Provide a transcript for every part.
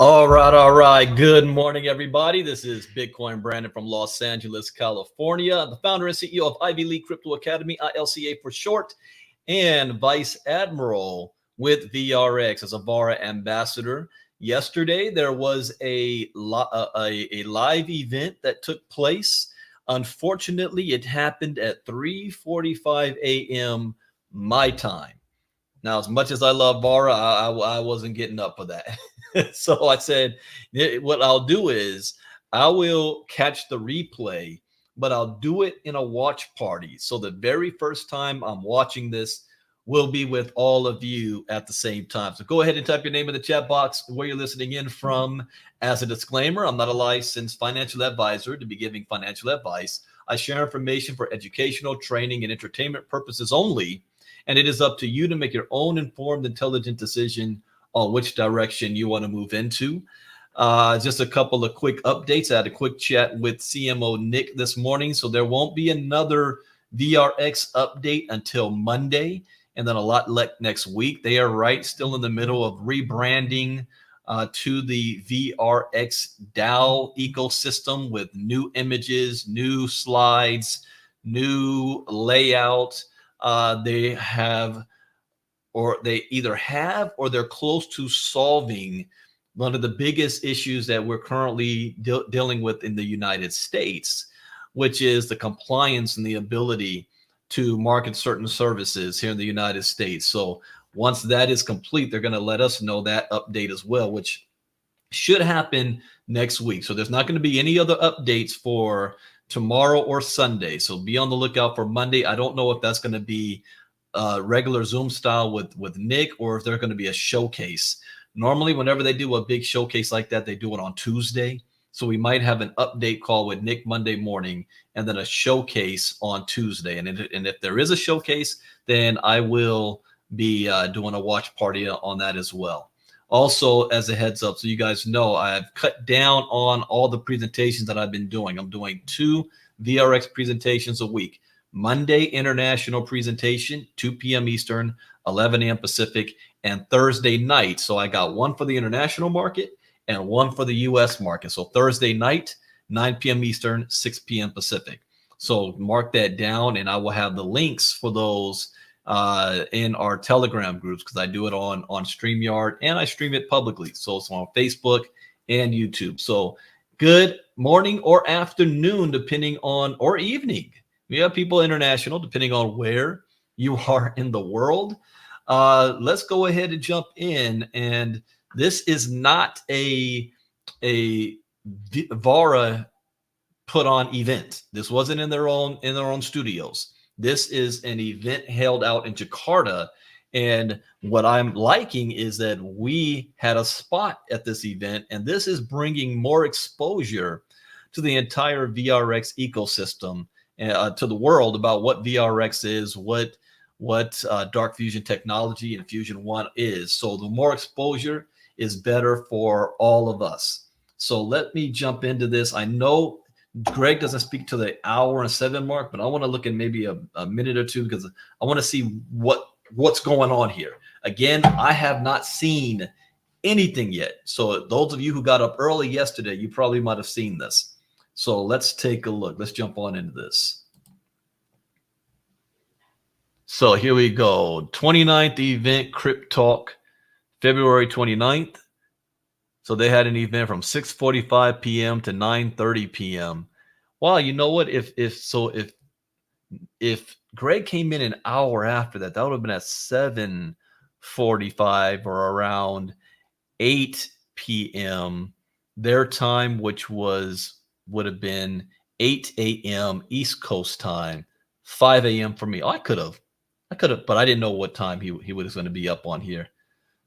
All right. Good morning, everybody. This is Bitcoin Brandon from Los Angeles, California, the founder and CEO of Ivy League Crypto Academy, ILCA for short, and Vice Admiral with VRX as a VARA ambassador. Yesterday, there was a live event that took place. Unfortunately, it happened at 3:45 a.m. my time. Now, as much as I love VARA, I wasn't getting up for that. So I said, what I'll do is I will catch the replay, but I'll do it in a watch party. So the very first time I'm watching this will be with all of you at the same time. So go ahead and type your name in the chat box where you're listening in from. As a disclaimer, I'm not a licensed financial advisor to be giving financial advice. I share information for educational, training, and entertainment purposes only. And it is up to you to make your own informed, intelligent decision on which direction you want to move into. Just a couple of quick updates. I had a quick chat with CMO Nick this morning, so there won't be another VRX update until Monday, and then a lot next week. They are still in the middle of rebranding to the VRX DAO ecosystem with new images, new slides, new layout. They either have or they're close to solving one of the biggest issues that we're currently dealing with in the United States, which is the compliance and the ability to market certain services here in the United States. So once that is complete, they're going to let us know that update as well, which should happen next week. So there's not going to be any other updates for tomorrow or Sunday. So be on the lookout for Monday. I don't know if that's going to be regular Zoom style with Nick, or if they're going to be a showcase. Normally, whenever they do a big showcase like that, they do it on Tuesday. So we might have an update call with Nick Monday morning and then a showcase on Tuesday. And if there is a showcase, then I will be doing a watch party on that as well. Also, as a heads up, so you guys know, I've cut down on all the presentations that I've been doing. I'm doing 2 VRX presentations a week. Monday, international presentation, 2 p.m. Eastern, 11 a.m. Pacific, and Thursday night. So I got one for the international market and one for the U.S. market. So Thursday night, 9 p.m. Eastern, 6 p.m. Pacific. So mark that down, and I will have the links for those in our Telegram groups, because I do it on StreamYard and I stream it publicly. So it's on Facebook and YouTube. So good morning or afternoon, depending on, or evening. We have people international, depending on where you are in the world. Let's go ahead and jump in. And this is not a VARA put on event. This wasn't in their own studios. This is an event held out in Jakarta. And what I'm liking is that we had a spot at this event, and this is bringing more exposure to the entire VRX ecosystem, to the world, about what VRX is, what dark fusion technology and Fusion 1 is. So the more exposure is better for all of us. So let me jump into this. I know Greg doesn't speak to the hour and 7 mark, but I want to look at maybe a minute or two, because I want to see what's going on here. Again, I have not seen anything yet. So those of you who got up early yesterday, you probably might have seen this. So let's take a look. Let's jump on into this. So here we go. 29th event, Cryptalk, February 29th. So they had an event from 6:45 p.m. to 9:30 p.m. Wow, you know what? If Greg came in an hour after that, that would have been at 7:45 or around 8 p.m. their time, which was would have been 8 a.m. East Coast time, 5 a.m. for me. Oh, I could have, but I didn't know what time he was going to be up on here.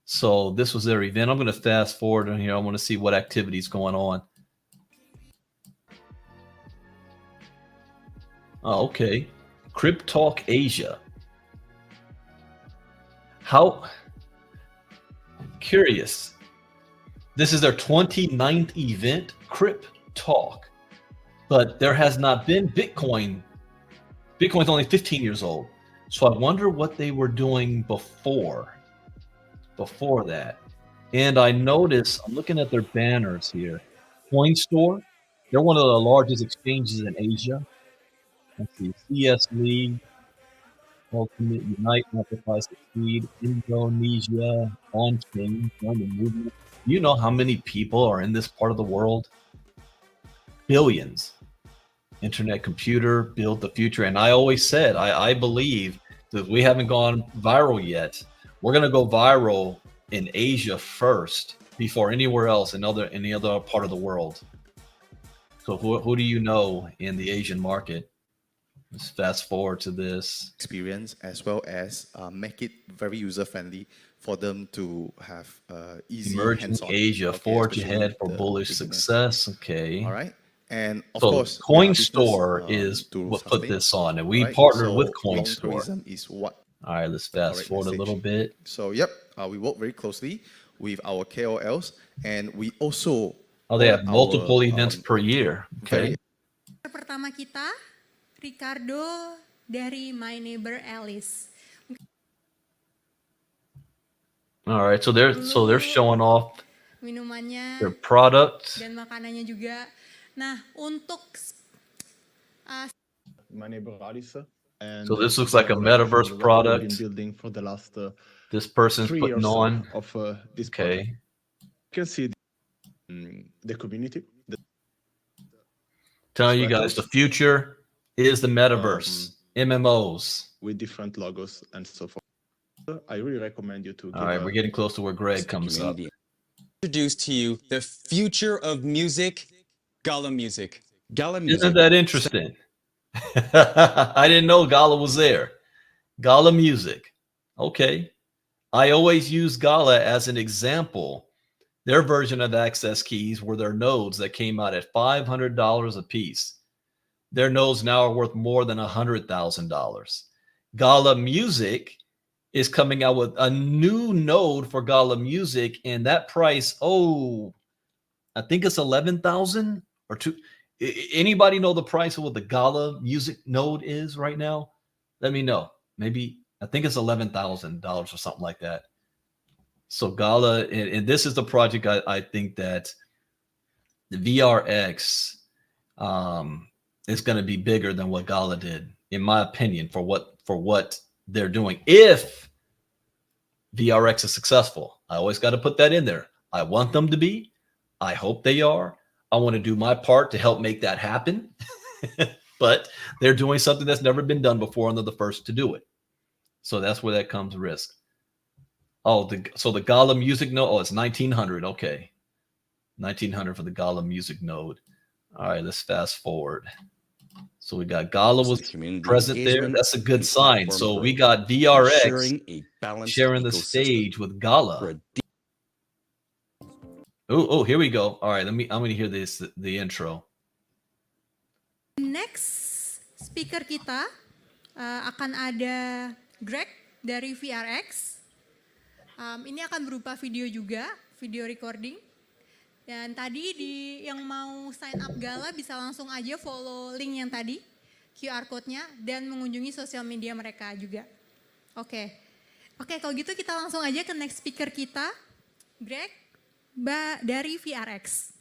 So this was their event. I'm going to fast forward on here. I want to see what activities going on. Oh, okay. Cryptalk Asia. How curious. This is their 29th event, Cryptalk. But there has not been Bitcoin. Bitcoin's only 15 years old. So I wonder what they were doing before that. And I notice, I'm looking at their banners here. CoinStore, they're one of the largest exchanges in Asia. Let's see, CS League, Ultimate Unite, Amplify, Succeed, Indonesia, On-Chain, join the movement. You know how many people are in this part of the world? Billions. Internet computer, build the future. And I always said, I believe that we haven't gone viral yet. We're going to go viral in Asia first before anywhere else in any other part of the world. So who do you know in the Asian market? Let's fast forward to this experience, as well as make it very user friendly for them to have easy emerging hands-on. Asia, forge ahead for bullish success. Okay. All right. And of so course, CoinStore is what put this on, and we partnered with CoinStore. Is what. All right, let's fast forward a little bit. So, yep, we work very closely with our KOLs, and we also they have multiple events per year. Okay. Pertama kita, Ricardo dari My Neighbor Alice. All right, so they're showing off minumannya, their product dan makanannya juga. Nah, untuk My Neighbor Alice. And so this looks like a metaverse product. Been building for the last this person's putting on of this okay. Product. You can see the community. Telling you guys the future is the metaverse, MMOs with different logos and so forth. I really recommend you to. All right, we're getting close to where Greg comes up. Introduce to you the future of music, Gala Music. Gala Music. Isn't that interesting? I didn't know Gala was there. Gala Music. Okay. I always use Gala as an example. Their version of Access Keys were their nodes that came out at $500 a piece. Their nodes now are worth more than $100,000. Gala Music is coming out with a new node for Gala Music, and that price, I think it's 11,000 or two. Anybody know the price of what the Gala Music node is right now? Let me know. Maybe I think it's $11,000 or something like that. So Gala, and this is the project I think that the VRX is going to be bigger than what Gala did, in my opinion, for what they're doing. If VRX is successful, I always got to put that in there. I want them to be. I hope they are. I want to do my part to help make that happen. But they're doing something that's never been done before, and they're the first to do it. So that's where that comes risk. So the Gala Music node, it's 1900. Okay. 1900 for the Gala Music node. All right, let's fast forward. So we got Gala was present there. That's a good sign. So we got VRX sharing the stage with Gala. Oh, here we go. All right, I'm going to hear the intro. Next speaker kita akan ada Greg dari VRX. Ini akan berupa video juga, video recording. Dan tadi yang mau sign up Gala bisa langsung aja follow link yang tadi, QR code-nya, dan mengunjungi sosial media mereka juga. Oke, kalau gitu kita langsung aja ke next speaker kita, Greg dari VRX.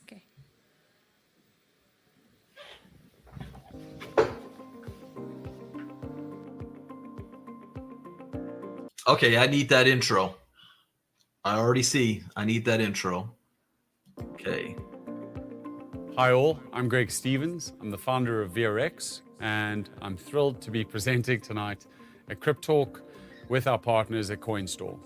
Okay, I need that intro. I already see. I need that intro. Okay. Hi all, I'm Greg Stevens. I'm the founder of VRX, and I'm thrilled to be presenting tonight at Cryptalk with our partners at CoinStore.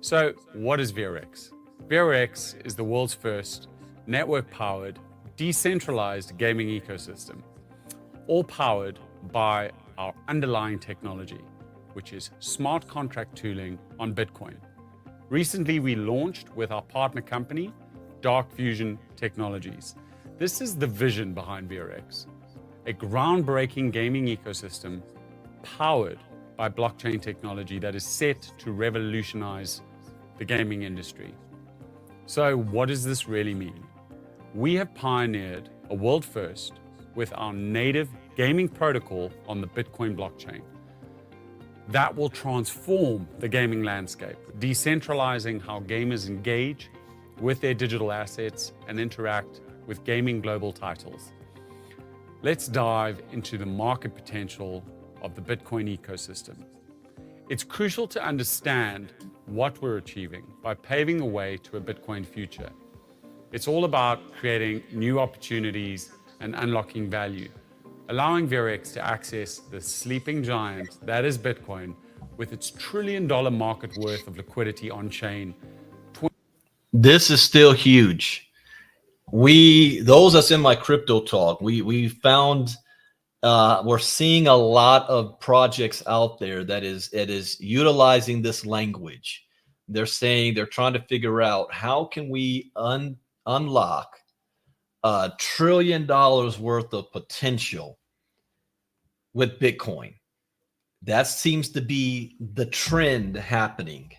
So, what is VRX? VRX is the world's first network-powered decentralized gaming ecosystem, all powered by our underlying technology, which is smart contract tooling on Bitcoin. Recently, we launched with our partner company, Dark Fusion Technologies. This is the vision behind VRX, a groundbreaking gaming ecosystem powered by blockchain technology that is set to revolutionize the gaming industry. So what does this really mean? We have pioneered a world first with our native gaming protocol on the Bitcoin blockchain. That will transform the gaming landscape, decentralizing how gamers engage with their digital assets and interact with gaming global titles. Let's dive into the market potential of the Bitcoin ecosystem. It's crucial to understand what we're achieving by paving the way to a Bitcoin future. It's all about creating new opportunities and unlocking value, allowing VRX to access the sleeping giant that is Bitcoin with its $1 trillion market worth of liquidity on chain. This is still huge. Those that's in my crypto talk, we found we're seeing a lot of projects out there that is utilizing this language. They're saying they're trying to figure out how can we unlock $1 trillion worth of potential with Bitcoin. That seems to be the trend happening.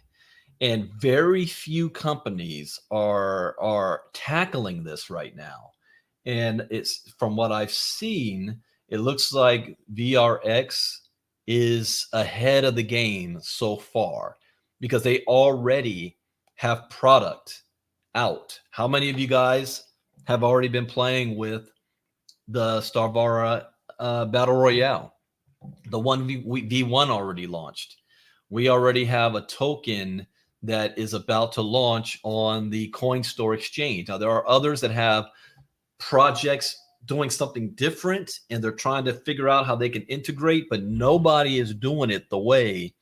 And very few companies are tackling this right now. And it's from what I've seen, it looks like VRX is ahead of the game so far because they already have product out. How many of you guys have already been playing with the Starvara Battle Royale? The 1v1 already launched. We already have a token that is about to launch on the Coinstore exchange. Now, there are others that have projects doing something different, and they're trying to figure out how they can integrate, but nobody is doing it the way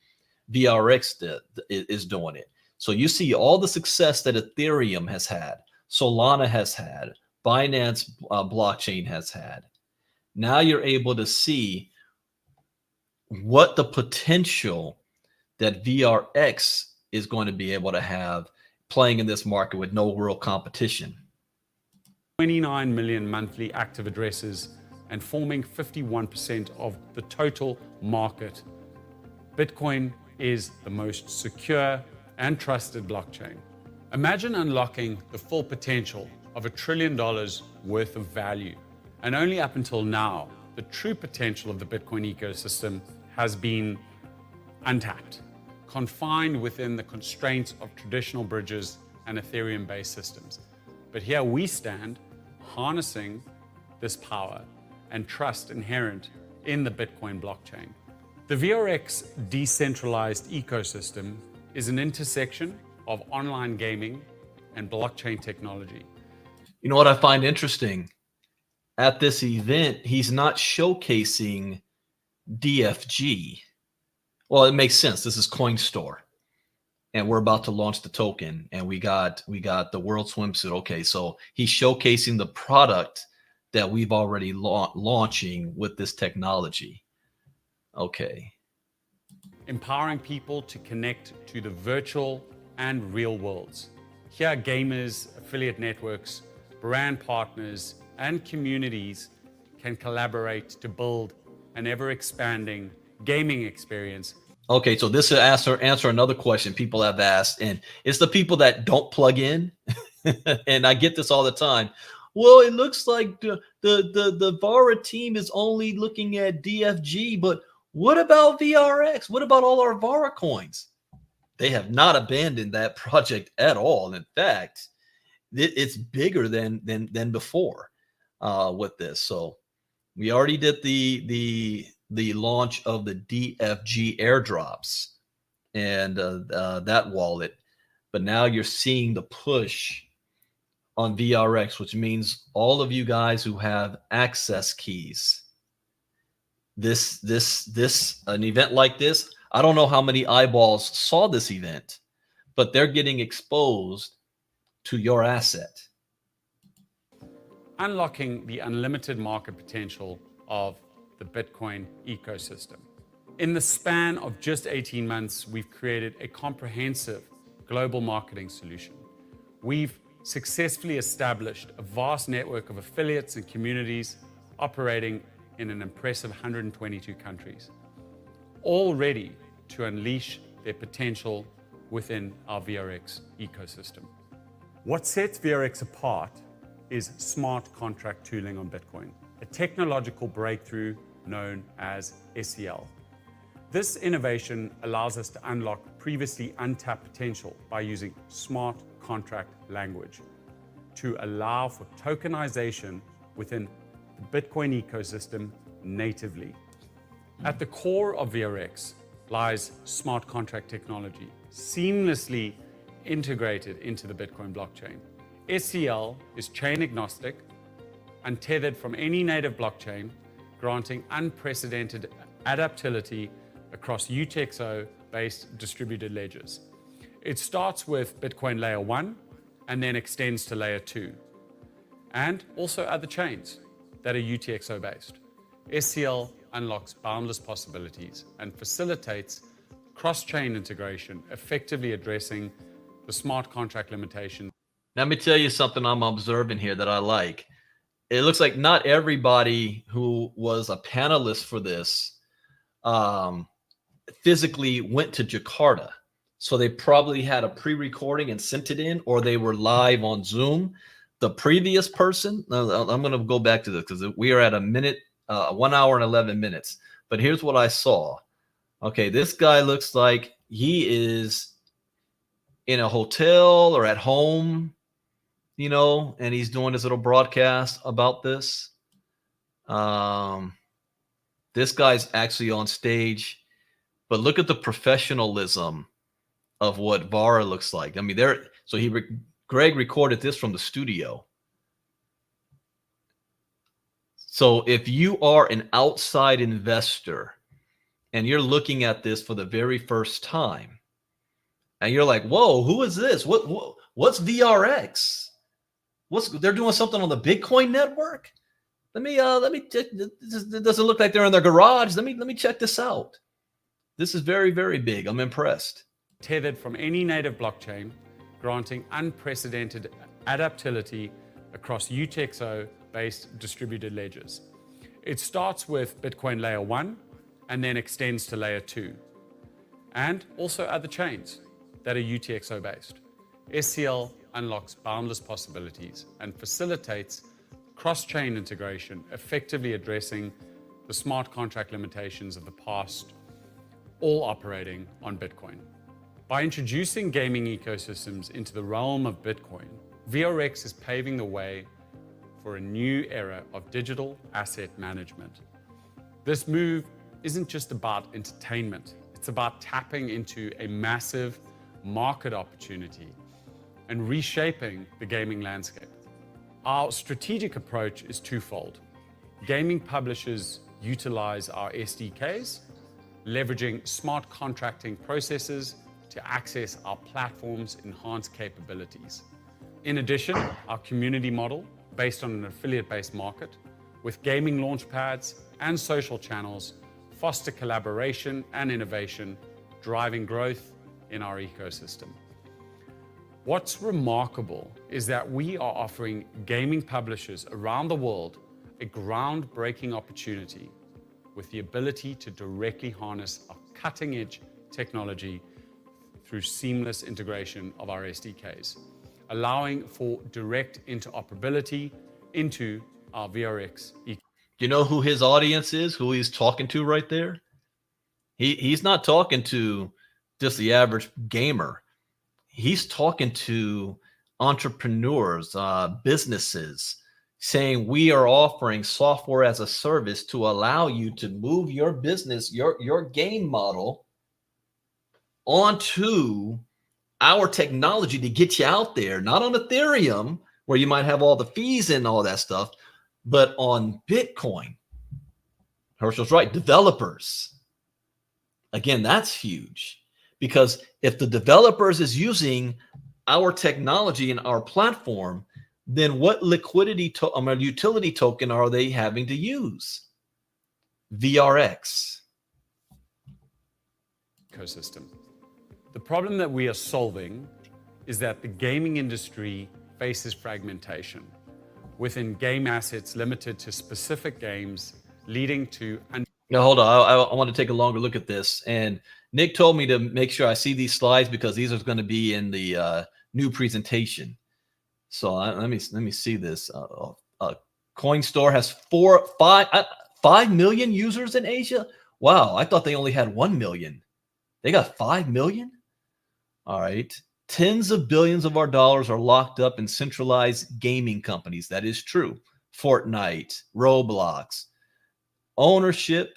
VRX is doing it. So you see all the success that Ethereum has had, Solana has had, Binance blockchain has had. Now you're able to see what the potential that VRX is going to be able to have playing in this market with no real competition. 29 million monthly active addresses and forming 51% of the total market. Bitcoin is the most secure and trusted blockchain. Imagine unlocking the full potential of $1 trillion worth of value. And only up until now, the true potential of the Bitcoin ecosystem has been untapped, confined within the constraints of traditional bridges and Ethereum-based systems. But here we stand, harnessing this power and trust inherent in the Bitcoin blockchain. The VRX decentralized ecosystem is an intersection of online gaming and blockchain technology. You know what I find interesting? At this event, he's not showcasing DFG. Well, it makes sense. This is Coinstore, and we're about to launch the token, and we got the World Swimsuit. Okay, so he's showcasing the product that we've already launching with this technology. Okay. Empowering people to connect to the virtual and real worlds. Here, gamers, affiliate networks, brand partners, and communities can collaborate to build an ever-expanding gaming experience. Okay, so this will answer another question people have asked, and it's the people that don't plug in. And I get this all the time. Well, it looks like the Vara team is only looking at DFG, but what about VRX? What about all our Vara coins? They have not abandoned that project at all. In fact, it's bigger than before with this. So we already did the launch of the DFG airdrops and that wallet, but now you're seeing the push on VRX, which means all of you guys who have access keys. An event like this, I don't know how many eyeballs saw this event, but they're getting exposed to your asset. unlocking the unlimited market potential of the Bitcoin ecosystem. In the span of just 18 months, we've created a comprehensive global marketing solution. We've successfully established a vast network of affiliates and communities operating in an impressive 122 countries, all ready to unleash their potential within our VRX ecosystem. What sets VRX apart is smart contract tooling on Bitcoin, a technological breakthrough known as SEL. This innovation allows us to unlock previously untapped potential by using smart contract language to allow for tokenization within the Bitcoin ecosystem natively. At the core of VRX lies smart contract technology, seamlessly integrated into the Bitcoin blockchain. SEL is chain agnostic, untethered from any native blockchain, granting unprecedented adaptability across UTXO-based distributed ledgers. It starts with Bitcoin layer 1 and then extends to layer 2, and also other chains that are UTXO-based. SEL unlocks boundless possibilities and facilitates cross-chain integration, effectively addressing the smart contract limitation. Let me tell you something I'm observing here that I like. It looks like not everybody who was a panelist for this physically went to Jakarta. So they probably had a pre-recording and sent it in, or they were live on Zoom. The previous person, I'm going to go back to this because we are at 1 hour and 11 minutes. But here's what I saw. Okay, this guy looks like he is in a hotel or at home, you know, and he's doing this little broadcast about this. This guy's actually on stage, but look at the professionalism of what Vara looks like. I mean, Greg recorded this from the studio. So if you are an outside investor and you're looking at this for the very first time, and you're like, "Whoa, who is this? What's VRX? They're doing something on the Bitcoin network? Let me it doesn't look like they're in their garage. Let me check this out. This is very, very big. I'm impressed." Tethered from any native blockchain, granting unprecedented adaptability across UTXO-based distributed ledgers. It starts with Bitcoin layer 1 and then extends to layer 2, and also other chains that are UTXO-based. SEL unlocks boundless possibilities and facilitates cross-chain integration, effectively addressing the smart contract limitations of the past, all operating on Bitcoin. By introducing gaming ecosystems into the realm of Bitcoin, VRX is paving the way for a new era of digital asset management. This move isn't just about entertainment, it's about tapping into a massive market opportunity and reshaping the gaming landscape. Our strategic approach is twofold. Gaming publishers utilize our SDKs, leveraging smart contracting processes to access our platform's enhanced capabilities. In addition, our community model, based on an affiliate-based market, with gaming launchpads and social channels, foster collaboration and innovation, driving growth in our ecosystem. What's remarkable is that we are offering gaming publishers around the world a groundbreaking opportunity with the ability to directly harness our cutting-edge technology through seamless integration of our SDKs, allowing for direct interoperability into our VRX ecosystem. You know who his audience is, who he's talking to right there? He's not talking to just the average gamer. He's talking to entrepreneurs, businesses, saying we are offering software as a service to allow you to move your business, your game model onto our technology to get you out there, not on Ethereum, where you might have all the fees and all that stuff, but on Bitcoin. Herschel's right, developers. Again, that's huge, because if the developers is using our technology and our platform, then what liquidity utility token are they having to use? VRX. Ecosystem. The problem that we are solving is that the gaming industry faces fragmentation, within game assets limited to specific games, leading to Now, hold on. I want to take a longer look at this. And Nick told me to make sure I see these slides because these are going to be in the new presentation. So let me see this. CoinStore has 5 million users in Asia. Wow, I thought they only had 1 million. They got 5 million. All right. Tens of billions of our dollars are locked up in centralized gaming companies. That is true. Fortnite, Roblox. Ownership,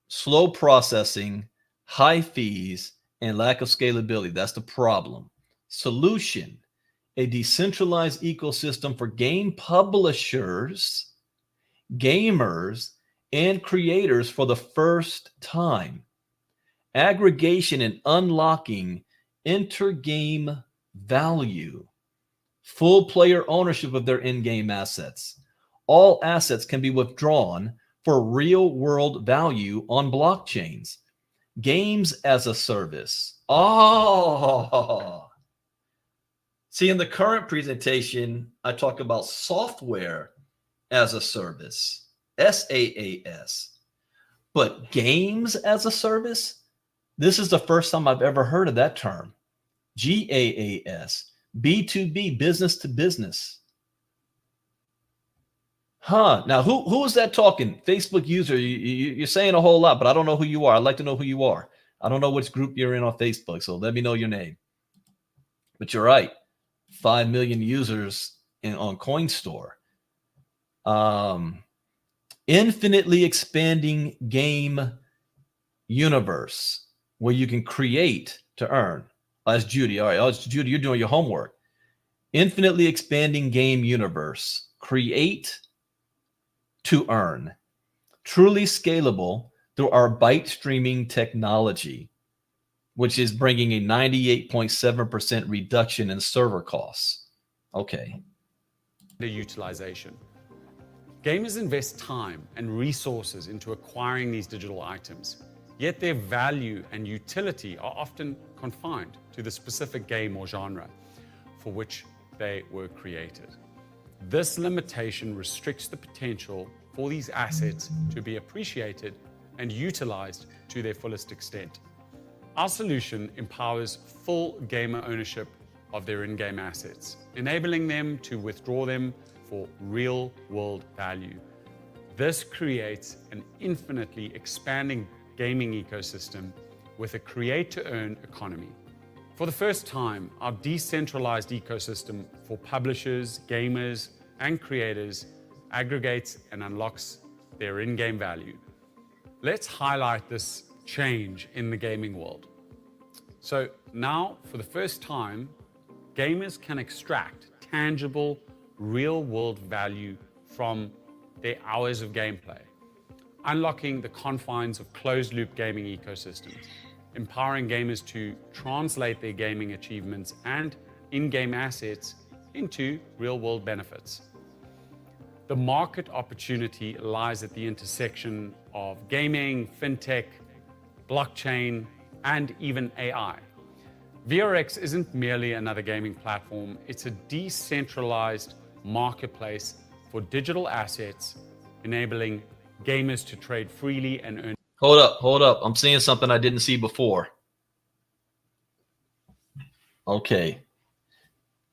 slow processing, high fees, and lack of scalability. That's the problem. Solution: a decentralized ecosystem for game publishers, gamers, and creators for the first time. Aggregation and unlocking inter-game value. Full player ownership of their in-game assets. All assets can be withdrawn for real-world value on blockchains. Games as a service. Oh! See, in the current presentation, I talk about software as a service, SaaS. But games as a service, this is the first time I've ever heard of that term. GAAS, B2B, business to business. Huh. Now, who is that talking? Facebook user. You're saying a whole lot, but I don't know who you are. I'd like to know who you are. I don't know which group you're in on Facebook, so let me know your name. But you're right. 5 million users on CoinStore. Infinitely expanding game universe where you can create to earn. That's Judy. All right. Oh, Judy, you're doing your homework. Infinitely expanding game universe. Create to earn. Truly scalable through our byte streaming technology, which is bringing a 98.7% reduction in server costs. Okay. the utilization. Gamers invest time and resources into acquiring these digital items, yet their value and utility are often confined to the specific game or genre for which they were created. This limitation restricts the potential for these assets to be appreciated and utilized to their fullest extent. Our solution empowers full gamer ownership of their in-game assets, enabling them to withdraw them for real-world value. This creates an infinitely expanding gaming ecosystem with a create-to-earn economy. For the first time, our decentralized ecosystem for publishers, gamers, and creators aggregates and unlocks their in-game value. Let's highlight this change in the gaming world. So now, for the first time, gamers can extract tangible, real-world value from their hours of gameplay, unlocking the confines of closed-loop gaming ecosystems, empowering gamers to translate their gaming achievements and in-game assets into real-world benefits. The market opportunity lies at the intersection of gaming, fintech, blockchain, and even AI. VRX isn't merely another gaming platform, it's a decentralized marketplace for digital assets, enabling gamers to trade freely and earn. Hold up. I'm seeing something I didn't see before. Okay.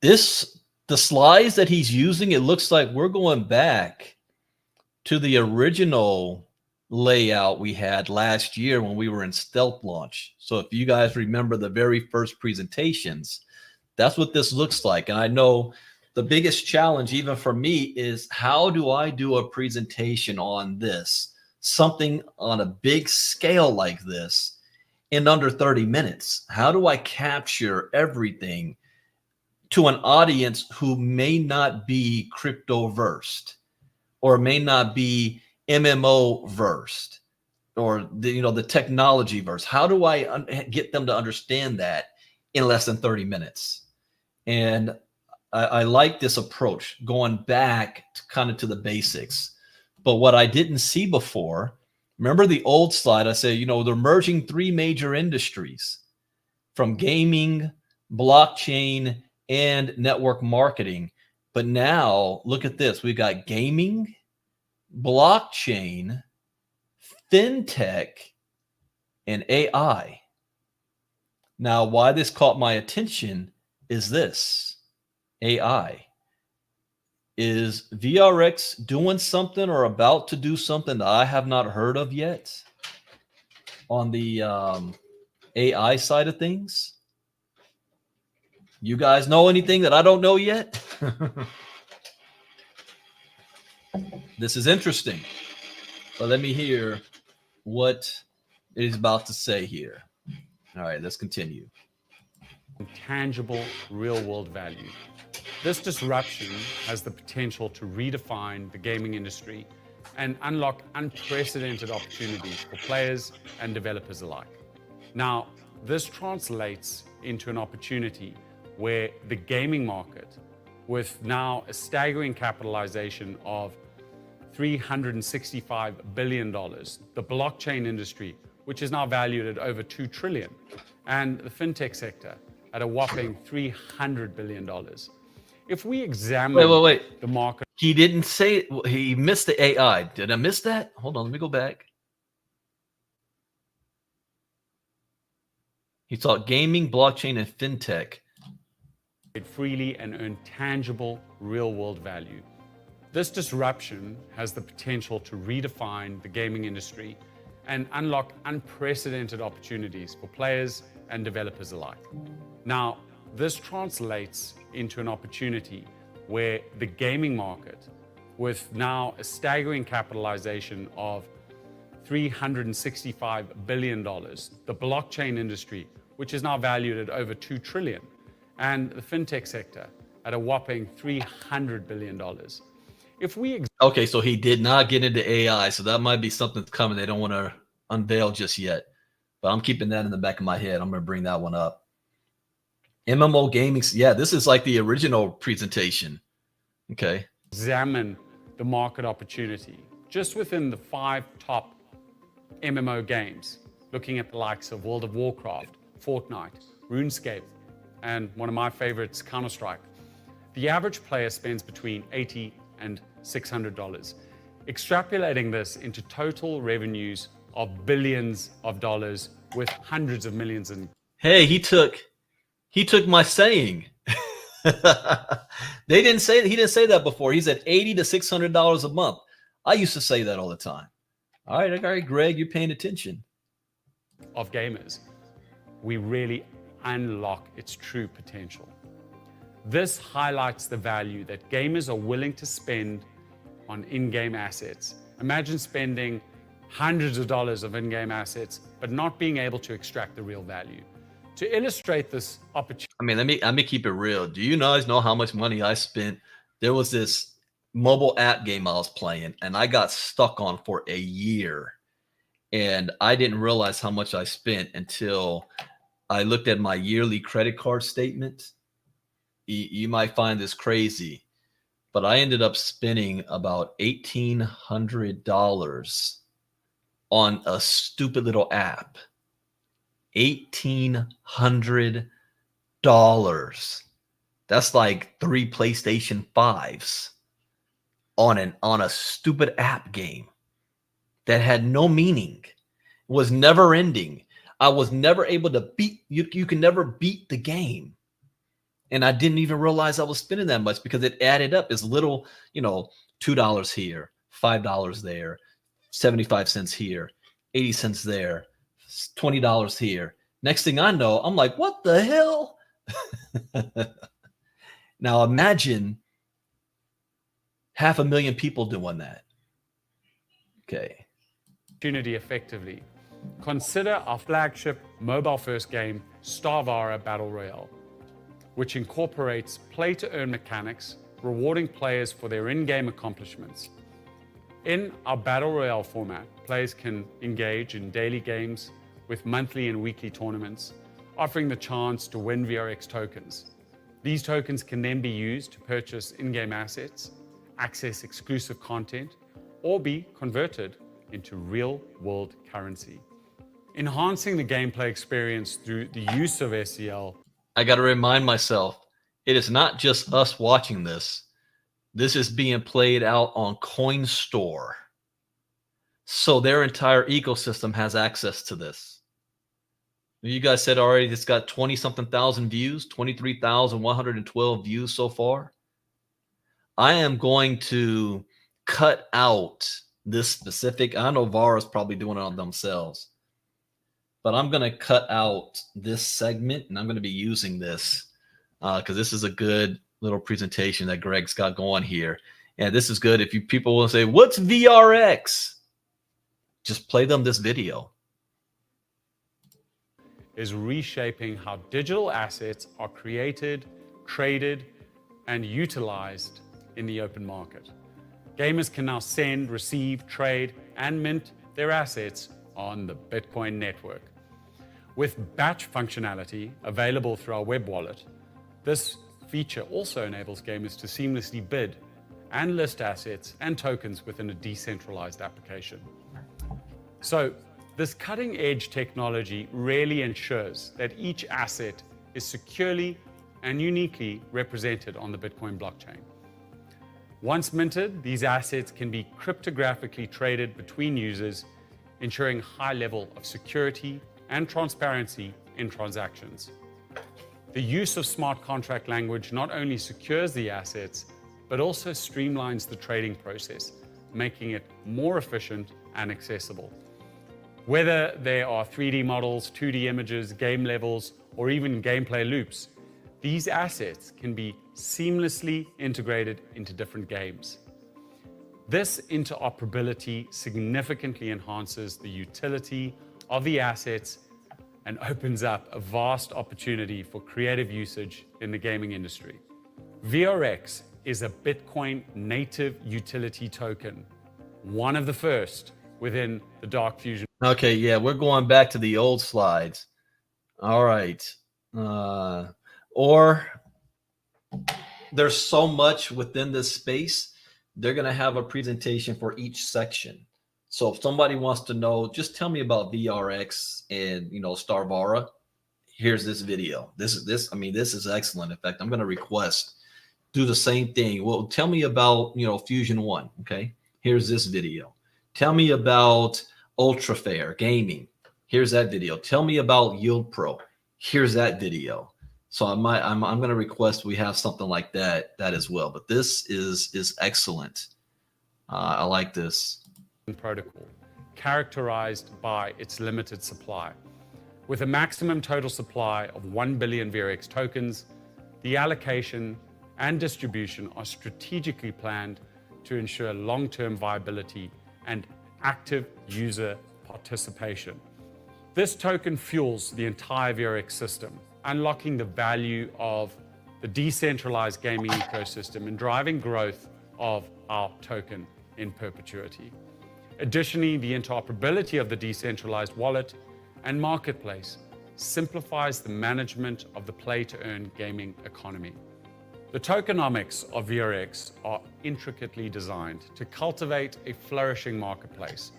The slides that he's using, it looks like we're going back to the original layout we had last year when we were in stealth launch. So if you guys remember the very first presentations, that's what this looks like. And I know the biggest challenge even for me is how do I do a presentation on this, something on a big scale like this in under 30 minutes? How do I capture everything to an audience who may not be crypto versed or may not be MMO versed or the technology versed? How do I get them to understand that in less than 30 minutes? And I like this approach, going back kind of to the basics. But what I didn't see before, remember the old slide? I said, they're merging three major industries from gaming, blockchain, and network marketing. But now look at this. We've got gaming, blockchain, fintech, and AI. Now, why this caught my attention is this. AI. Is VRX doing something or about to do something that I have not heard of yet on the AI side of things? You guys know anything that I don't know yet? This is interesting. But let me hear what it is about to say here. All right, let's continue. Tangible real-world value. This disruption has the potential to redefine the gaming industry and unlock unprecedented opportunities for players and developers alike. Now, this translates into an opportunity where the gaming market, with now a staggering capitalization of $365 billion, the blockchain industry, which is now valued at over $2 trillion, and the fintech sector at a whopping $300 billion. If we examine Wait. the market, He didn't say, he missed the AI. Did I miss that? Hold on, let me go back. He taught gaming, blockchain, and fintech. freely and earn tangible real-world value. This disruption has the potential to redefine the gaming industry and unlock unprecedented opportunities for players and developers alike. Now, this translates into an opportunity where the gaming market, with now a staggering capitalization of $365 billion, the blockchain industry, which is now valued at over $2 trillion, and the fintech sector at a whopping $300 billion. If we Okay, so he did not get into AI, so that might be something that's coming they don't want to unveil just yet. But I'm keeping that in the back of my head. I'm going to bring that one up. MMO gaming, yeah, this is like the original presentation. Okay. examine the market opportunity just within the 5 top MMO games, looking at the likes of World of Warcraft, Fortnite, RuneScape, and one of my favorites, Counter-Strike, the average player spends between $80 and $600. Extrapolating this into total revenues of billions of dollars with hundreds of millions in. Hey, he took my saying. He didn't say that before. He said $80 to $600 a month. I used to say that all the time. All right, Greg, you're paying attention. Of gamers, we really unlock its true potential. This highlights the value that gamers are willing to spend on in-game assets. Imagine spending hundreds of dollars of in-game assets, but not being able to extract the real value. To illustrate this opportunity, I mean, let me keep it real. Do you guys know how much money I spent? There was this mobile app game I was playing, and I got stuck on for a year. And I didn't realize how much I spent until I looked at my yearly credit card statement. You might find this crazy, but I ended up spending about $1,800 on a stupid little app. $1,800. That's like 3 PlayStation 5s on a stupid app game that had no meaning, was never ending. I was never able to beat you can never beat the game. And I didn't even realize I was spending that much because it added up as little, $2 here, $5 there, 75 cents here, 80 cents there, $20 here. Next thing I know, I'm like, what the hell? Now imagine 500,000 people doing that. Okay. opportunity effectively. Consider our flagship mobile-first game, Starvara Battle Royale, which incorporates play-to-earn mechanics, rewarding players for their in-game accomplishments. In our Battle Royale format, players can engage in daily games with monthly and weekly tournaments, offering the chance to win VRX tokens. These tokens can then be used to purchase in-game assets, access exclusive content, or be converted into real-world currency. Enhancing the gameplay experience through the use of SCL. I got to remind myself, it is not just us watching this. This is being played out on CoinStore. So their entire ecosystem has access to this. You guys said already it's got 20-something thousand views, 23,112 views so far. I am going to cut out this specific. I know Vara's probably doing it on themselves, but I'm going to cut out this segment, and I'm going to be using this because this is a good little presentation that Greg's got going here. And this is good if you people will say, what's VRX? Just play them this video. Is reshaping how digital assets are created, traded, and utilized in the open market. Gamers can now send, receive, trade, and mint their assets on the Bitcoin network. With batch functionality available through our web wallet, this feature also enables gamers to seamlessly bid and list assets and tokens within a decentralized application. So, this cutting-edge technology really ensures that each asset is securely and uniquely represented on the Bitcoin blockchain. Once minted, these assets can be cryptographically traded between users, ensuring high level of security and transparency in transactions. The use of smart contract language not only secures the assets, but also streamlines the trading process, making it more efficient and accessible. Whether there are 3D models, 2D images, game levels, or even gameplay loops, these assets can be seamlessly integrated into different games. This interoperability significantly enhances the utility of the assets and opens up a vast opportunity for creative usage in the gaming industry. VRX is a Bitcoin native utility token, one of the first within the Dark Fusion. Okay, yeah, we're going back to the old slides. All right. Or there's so much within this space, they're going to have a presentation for each section. So if somebody wants to know, just tell me about VRX and, Starvara. Here's this video. This is excellent. In fact, I'm going to request do the same thing. Well, tell me about, Fusion 1. Okay. Here's this video. Tell me about Ultra Fair Gaming. Here's that video. Tell me about Yield Pro. Here's that video. So I'm going to request we have something like that as well. But this is excellent. I like this. Protocol, characterized by its limited supply. With a maximum total supply of 1 billion VRX tokens, the allocation and distribution are strategically planned to ensure long-term viability and active user participation. This token fuels the entire VRX system, unlocking the value of the decentralized gaming ecosystem and driving growth of our token in perpetuity. Additionally, the interoperability of the decentralized wallet and marketplace simplifies the management of the play-to-earn gaming economy. The tokenomics of VRX are intricately designed to cultivate a flourishing marketplace.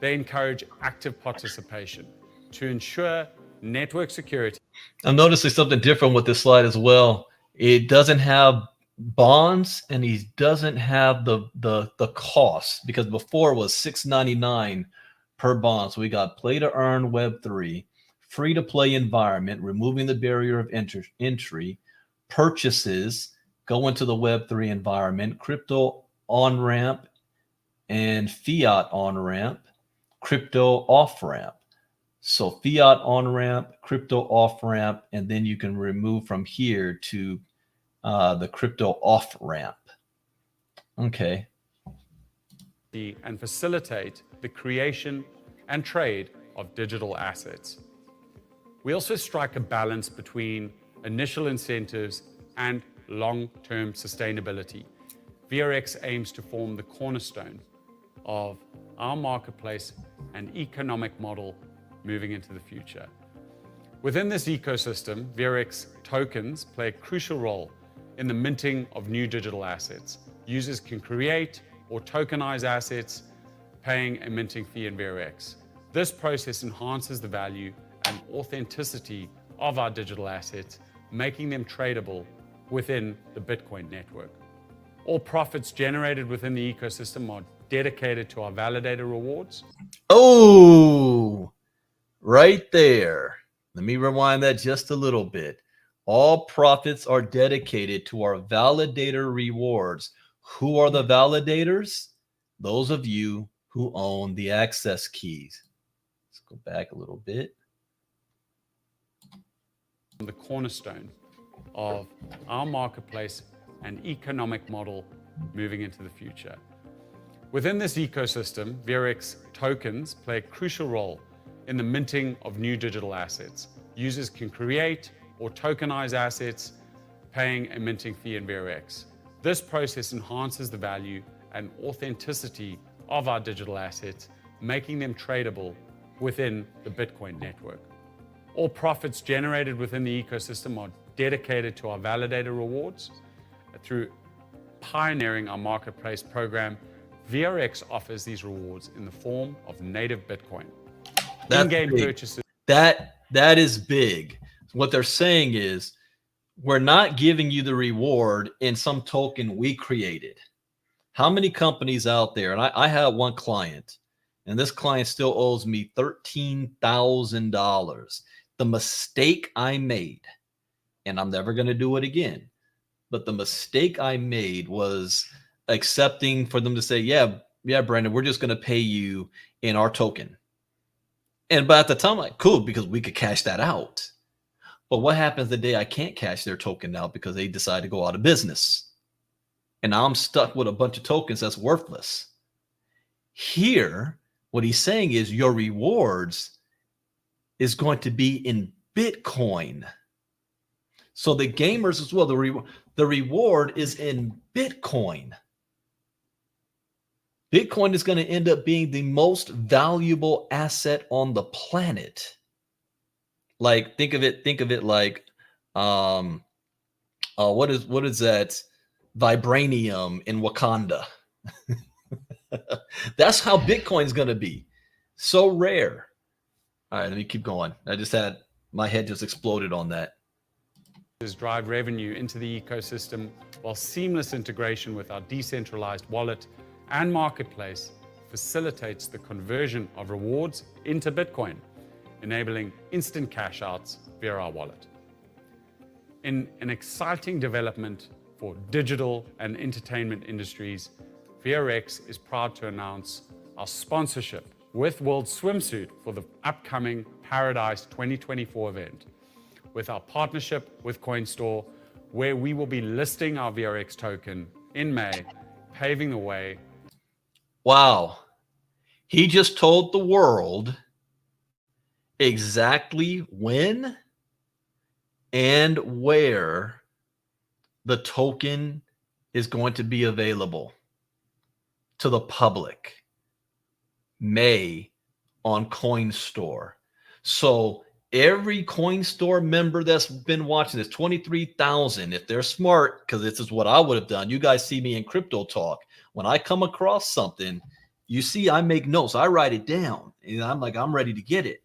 They encourage active participation to ensure network security. I'm noticing something different with this slide as well. It doesn't have bonds and he doesn't have the cost, because before it was $6.99 per bond. So we got play to earn Web3, free to play environment, removing the barrier of entry, purchases, go into the Web3 environment, crypto on ramp and fiat on ramp, crypto off ramp. So fiat on ramp, crypto off ramp, and then you can remove from here to the crypto off ramp. Okay. And facilitate the creation and trade of digital assets. We also strike a balance between initial incentives and long-term sustainability. VRX aims to form the cornerstone of our marketplace and economic model moving into the future. Within this ecosystem, VRX tokens play a crucial role in the minting of new digital assets. Users can create or tokenize assets, paying a minting fee in VRX. This process enhances the value and authenticity of our digital assets, making them tradable within the Bitcoin network. All profits generated within the ecosystem are dedicated to our validator rewards. Oh, right there. Let me rewind that just a little bit. All profits are dedicated to our validator rewards. Who are the validators? Those of you who own the access keys. Let's go back a little bit. The cornerstone of our marketplace and economic model moving into the future. Within this ecosystem, VRX tokens play a crucial role in the minting of new digital assets. Users can create or tokenize assets, paying a minting fee in VRX. This process enhances the value and authenticity of our digital assets, making them tradable within the Bitcoin network. All profits generated within the ecosystem are dedicated to our validator rewards. Through pioneering our marketplace program, VRX offers these rewards in the form of native Bitcoin. In-game purchases. That is big. What they're saying is, we're not giving you the reward in some token we created. How many companies out there, and I have one client, and this client still owes me $13,000. The mistake I made, and I'm never going to do it again, but the mistake I made was accepting for them to say, yeah, Brandon, we're just going to pay you in our token. And by the time, like, cool, because we could cash that out. But what happens the day I can't cash their token out because they decide to go out of business? And now I'm stuck with a bunch of tokens that's worthless. Here, what he's saying is your rewards is going to be in Bitcoin. So the gamers as well, the reward is in Bitcoin. Bitcoin is going to end up being the most valuable asset on the planet. Like, think of it like, what is that? Vibranium in Wakanda. That's how Bitcoin's going to be. So rare. All right, let me keep going. My head just exploded on that. Drive revenue into the ecosystem, while seamless integration with our decentralized wallet and marketplace facilitates the conversion of rewards into Bitcoin, enabling instant cash outs via our wallet. In an exciting development for digital and entertainment industries, VRX is proud to announce our sponsorship with World Swimsuit for the upcoming Paradise 2024 event, with our partnership with CoinStore, where we will be listing our VRX token in May, paving the way. Wow. He just told the world exactly when and where the token is going to be available to the public. May on CoinStore. So every CoinStore member that's been watching this, 23,000, if they're smart, because this is what I would have done. You guys see me in Cryptalk. When I come across something, you see I make notes. I write it down. And I'm like, I'm ready to get it.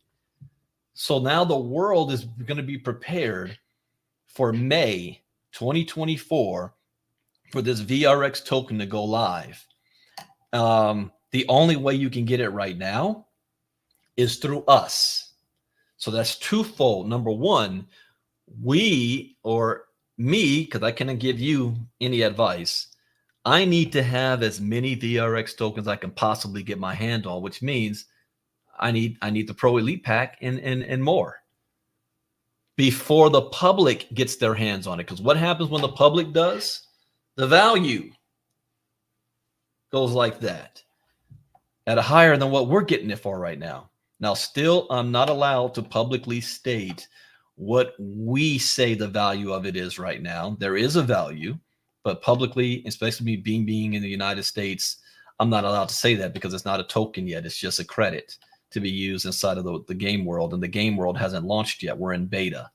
So now the world is going to be prepared for May 2024 for this VRX token to go live. The only way you can get it right now is through us. So that's twofold. Number one, we, or me, because I cannot give you any advice, I need to have as many VRX tokens I can possibly get my hand on, which means I need the Pro Elite Pack and more before the public gets their hands on it. Because what happens when the public does? The value goes like that, at a higher than what we're getting it for right now. Now, still, I'm not allowed to publicly state what we say the value of it is right now. There is a value, but publicly, especially me being in the United States, I'm not allowed to say that because it's not a token yet. It's just a credit to be used inside of the game world, and the game world hasn't launched yet. We're in beta.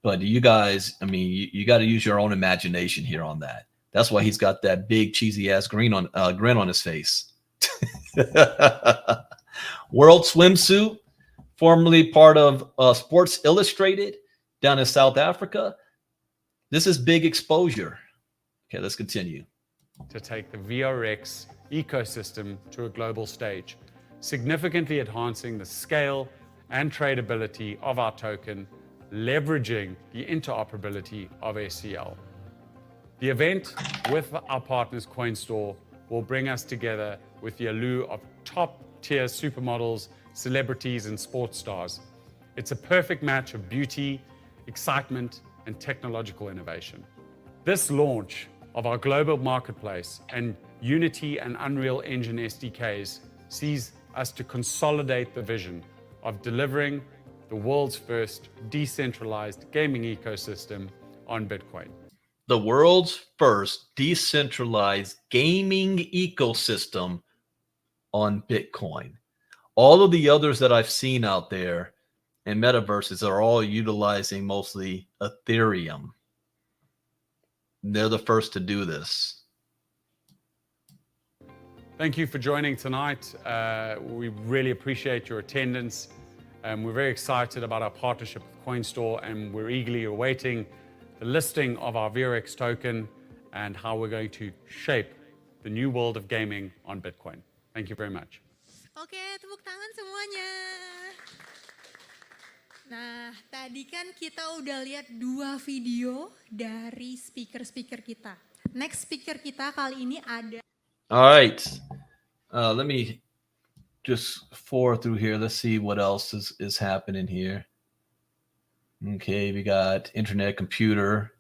But you guys, I mean, you got to use your own imagination here on that. That's why he's got that big cheesy ass grin on his face. World Swimsuit, formerly part of Sports Illustrated down in South Africa. This is big exposure. Okay, let's continue. To take the VRX ecosystem to a global stage, significantly enhancing the scale and tradability of our token, leveraging the interoperability of SCL. The event with our partners CoinStore will bring us together with the allure of top-tier supermodels, celebrities, and sports stars. It's a perfect match of beauty, excitement, and technological innovation. This launch of our global marketplace and Unity and Unreal Engine SDKs sees us to consolidate the vision of delivering the world's first decentralized gaming ecosystem on Bitcoin. The world's first decentralized gaming ecosystem on Bitcoin. All of the others that I've seen out there in metaverses are all utilizing mostly Ethereum. They're the first to do this. Thank you for joining tonight. We really appreciate your attendance. We're very excited about our partnership with CoinStore, and we're eagerly awaiting the listing of our VRX token and how we're going to shape the new world of gaming on Bitcoin. Thank you very much. Oke, tepuk tangan semuanya. Nah, tadi kan kita udah lihat 2 video dari speaker-speaker kita. Next speaker kita kali ini ada. All right. Let me just forward through here. Let's see what else is happening here. Okay, we got Internet Computer.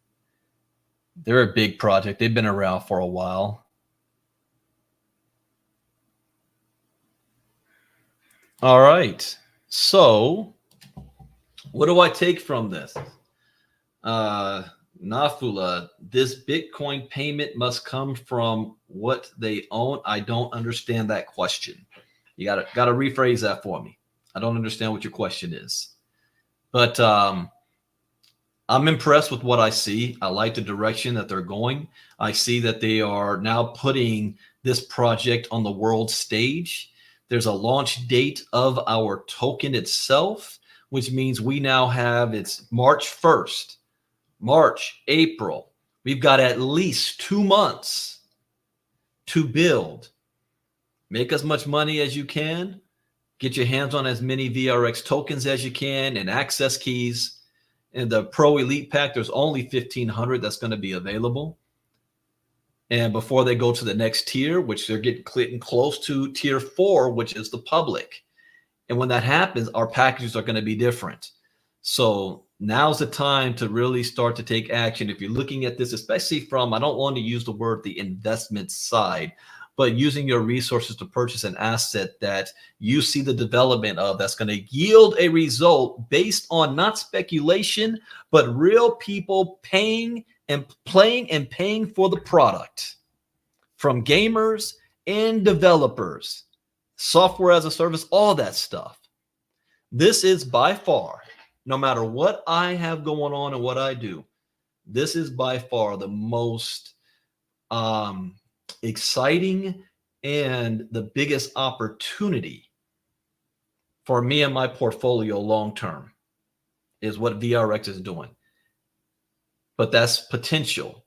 They're a big project. They've been around for a while. All right. So, what do I take from this? Nafula, this Bitcoin payment must come from what they own. I don't understand that question. You gotta rephrase that for me. I don't understand what your question is. But I'm impressed with what I see. I like the direction that they're going. I see that they are now putting this project on the world stage. There's a launch date of our token itself, which means we now have, it's March 1st, March, April. We've got at least 2 months to build. Make as much money as you can. Get your hands on as many VRX tokens as you can and access keys. In the Pro Elite Pack, there's only 1,500 that's going to be available. And before they go to the next tier, which they're getting close to tier 4, which is the public. And when that happens, our packages are going to be different. So now's the time to really start to take action. If you're looking at this, especially from, I don't want to use the word the investment side, but using your resources to purchase an asset that you see the development of that's going to yield a result based on not speculation, but real people paying and playing and paying for the product from gamers and developers, software as a service, all that stuff. This is by far, no matter what I have going on and what I do, this is by far the most exciting and the biggest opportunity for me and my portfolio long term is what VRX is doing. But that's potential.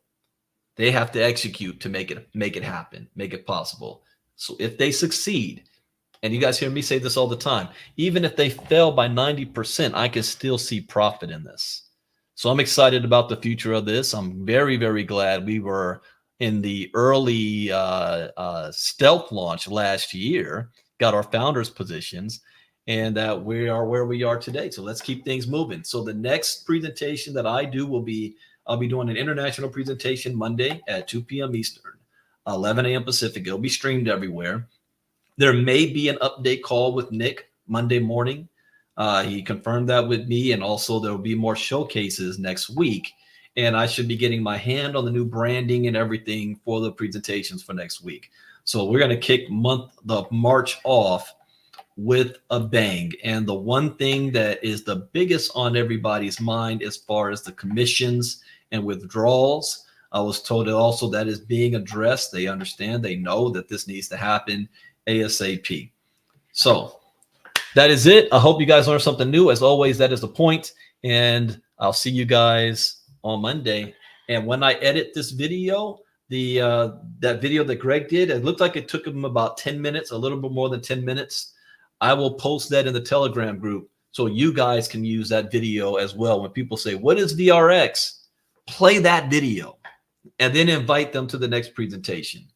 They have to execute to make it happen, make it possible. So if they succeed, and you guys hear me say this all the time, even if they fail by 90%, I can still see profit in this. So I'm excited about the future of this. I'm very, very glad we were in the early stealth launch last year, got our founders positions, and that we are where we are today. So let's keep things moving. So the next presentation that I do will be, I'll be doing an international presentation Monday at 2 p.m. Eastern, 11 a.m. Pacific. It'll be streamed everywhere. There may be an update call with Nick Monday morning. He confirmed that with me, and also there will be more showcases next week. And I should be getting my hand on the new branding and everything for the presentations for next week. So we're going to kick the March off with a bang. And the one thing that is the biggest on everybody's mind as far as the commissions and withdrawals, I was told also that is being addressed. They understand, they know that this needs to happen ASAP. So that is it. I hope you guys learned something new. As always, that is the point. And I'll see you guys on Monday. And when I edit this video, that video that Greg did, it looked like it took him about 10 minutes, a little bit more than 10 minutes. I will post that in the Telegram group so you guys can use that video as well. When people say, what is VRX? Play that video and then invite them to the next presentation.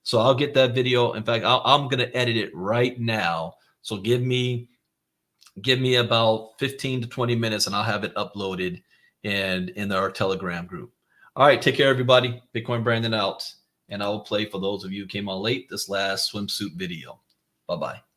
So I'll get that video. In fact, I'm going to edit it right now. So give me about 15 to 20 minutes and I'll have it uploaded and in our Telegram group. All right, take care, everybody. Bitcoin Brandon out. And I will play, for those of you who came on late, this last swimsuit video. Bye-bye.